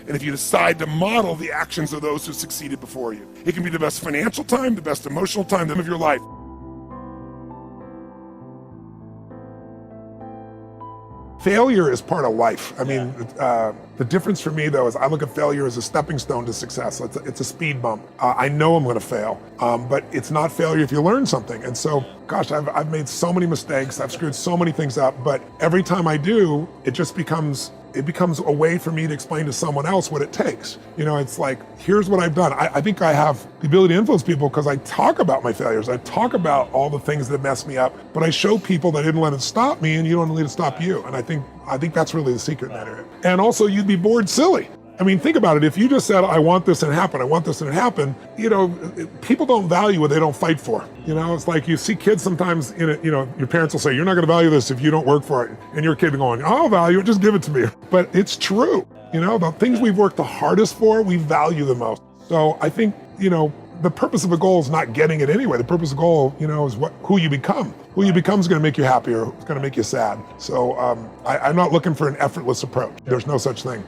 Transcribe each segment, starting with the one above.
and if you decide to model the actions of those who succeeded before you. It can be the best financial time, the best emotional time of your life. Failure is part of life. I mean, the difference for me though is I look at failure as a stepping stone to success. It's a speed bump. I know I'm gonna fail, but it's not failure if you learn something. And so, gosh, I've made so many mistakes, I've screwed so many things up, but every time I do, it just becomes a way for me to explain to someone else what it takes. You know, it's like, here's what I've done. I think I have the ability to influence people because I talk about my failures. I talk about all the things that messed me up, but I show people that I didn't let it stop me, and you don't let it stop you. And I think that's really the secret in that area. And also, you'd be bored silly. I mean, think about it. If you just said, I want this and it happened, I want this and it happened, you know, people don't value what they don't fight for. You know, it's like you see kids sometimes in it, you know, your parents will say, you're not gonna value this if you don't work for it. And your kid going, I'll value it, just give it to me. But it's true. You know, the things we've worked the hardest for, we value the most. So I think, you know, the purpose of a goal is not getting it anyway. The purpose of a goal, you know, is who you become. Who you become is gonna make you happy or it's gonna make you sad. So I'm not looking for an effortless approach. There's no such thing.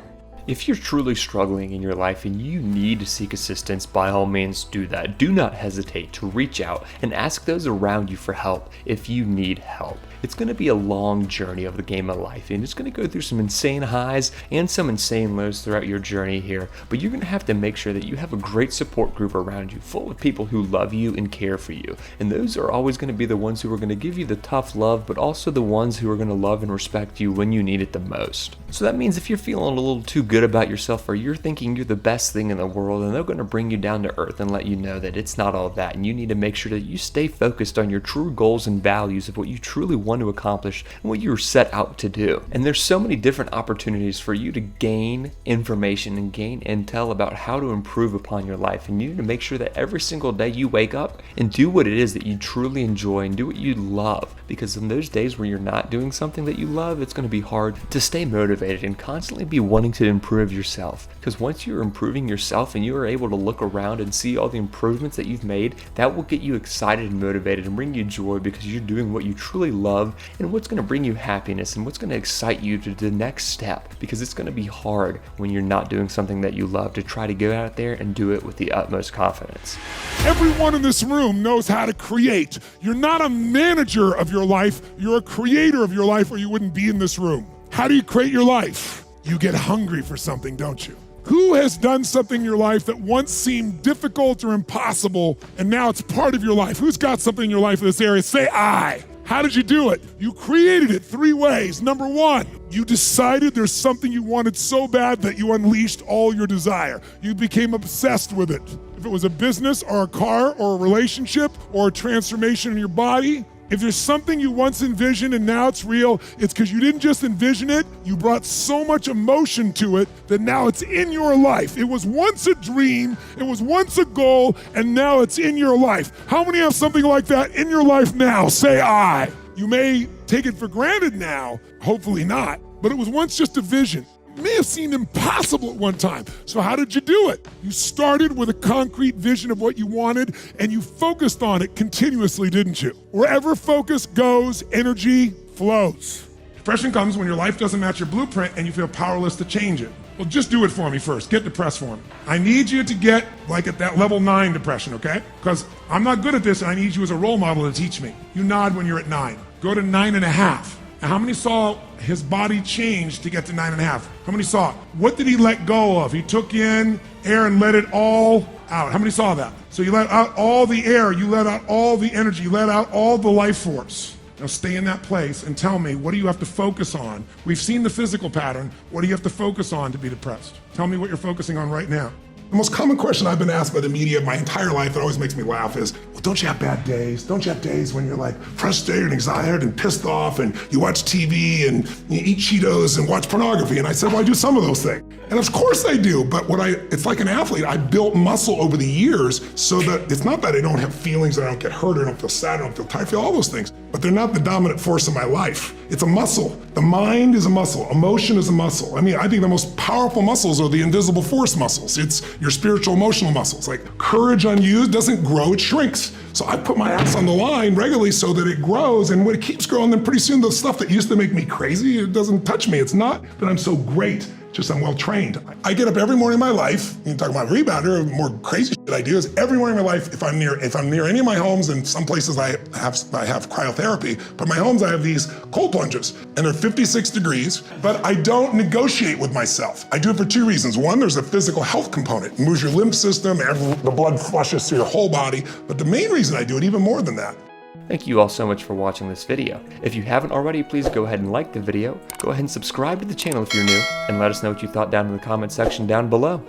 If you're truly struggling in your life and you need to seek assistance, by all means do that. Do not hesitate to reach out and ask those around you for help if you need help. It's going to be a long journey of the game of life, and it's going to go through some insane highs and some insane lows throughout your journey here, but you're going to have to make sure that you have a great support group around you, full of people who love you and care for you. And those are always going to be the ones who are going to give you the tough love, but also the ones who are going to love and respect you when you need it the most. So that means if you're feeling a little too good about yourself, or you're thinking you're the best thing in the world, and they're going to bring you down to earth and let you know that it's not all that, and you need to make sure that you stay focused on your true goals and values of what you truly want to accomplish and what you're set out to do. And there's so many different opportunities for you to gain information and gain intel about how to improve upon your life, and you need to make sure that every single day you wake up and do what it is that you truly enjoy and do what you love, because in those days where you're not doing something that you love, it's going to be hard to stay motivated and constantly be wanting to improve yourself. Because once you're improving yourself and you are able to look around and see all the improvements that you've made, that will get you excited and motivated and bring you joy, because you're doing what you truly love and what's going to bring you happiness and what's going to excite you to the next step. Because it's going to be hard when you're not doing something that you love to try to go out there and do it with the utmost confidence. Everyone in this room knows how to create. You're not a manager of your life, you're a creator of your life, or you wouldn't be in this room. How do you create your life? You get hungry for something, don't you? Who has done something in your life that once seemed difficult or impossible, and now it's part of your life? Who's got something in your life in this area? Say I. How did you do it? You created it 3 ways. Number 1, you decided there's something you wanted so bad that you unleashed all your desire. You became obsessed with it. If it was a business or a car or a relationship or a transformation in your body, if there's something you once envisioned and now it's real, it's because you didn't just envision it, you brought so much emotion to it that now it's in your life. It was once a dream, it was once a goal, and now it's in your life. How many have something like that in your life now? Say I. You may take it for granted now, hopefully not, but it was once just a vision. It may have seemed impossible at one time. So how did you do it? You started with a concrete vision of what you wanted, and you focused on it continuously, didn't you? Wherever focus goes, energy flows. Depression comes when your life doesn't match your blueprint and you feel powerless to change it. Well, just do it for me first. Get depressed for me. I need you to get like at that level 9 depression, okay? Because I'm not good at this, and I need you as a role model to teach me. You nod when you're at 9. Go to 9.5. Now, how many saw his body change to get to 9.5? How many saw it? What did he let go of? He took in air and let it all out. How many saw that? So you let out all the air, you let out all the energy, you let out all the life force. Now stay in that place and tell me, what do you have to focus on? We've seen the physical pattern. What do you have to focus on to be depressed? Tell me what you're focusing on right now. The most common question I've been asked by the media my entire life that always makes me laugh is, well, don't you have bad days? Don't you have days when you're like frustrated and excited and pissed off and you watch TV and you eat Cheetos and watch pornography? And I said, well, I do some of those things. And of course I do, but it's like an athlete. I built muscle over the years so that it's not that I don't have feelings, that I don't get hurt, I don't feel sad, I don't feel tired, I feel all those things, but they're not the dominant force in my life. It's a muscle. The mind is a muscle. Emotion is a muscle. I mean, I think the most powerful muscles are the invisible force muscles. It's your spiritual, emotional muscles. Like courage unused doesn't grow, it shrinks. So I put my ass on the line regularly so that it grows, and when it keeps growing, then pretty soon the stuff that used to make me crazy, it doesn't touch me. It's not that I'm so great, just I'm well trained. I get up every morning in my life, you talk about rebounder, more crazy shit I do is every morning in my life, if I'm near any of my homes, and some places I have cryotherapy, but my homes I have these cold plunges, and they're 56 degrees, but I don't negotiate with myself. I do it for two reasons. One, there's a physical health component. It moves your lymph system, the blood flushes through your whole body, but the main reason I do it even more than that. Thank you all so much for watching this video. If you haven't already, please go ahead and like the video, go ahead and subscribe to the channel if you're new, and let us know what you thought down in the comment section down below.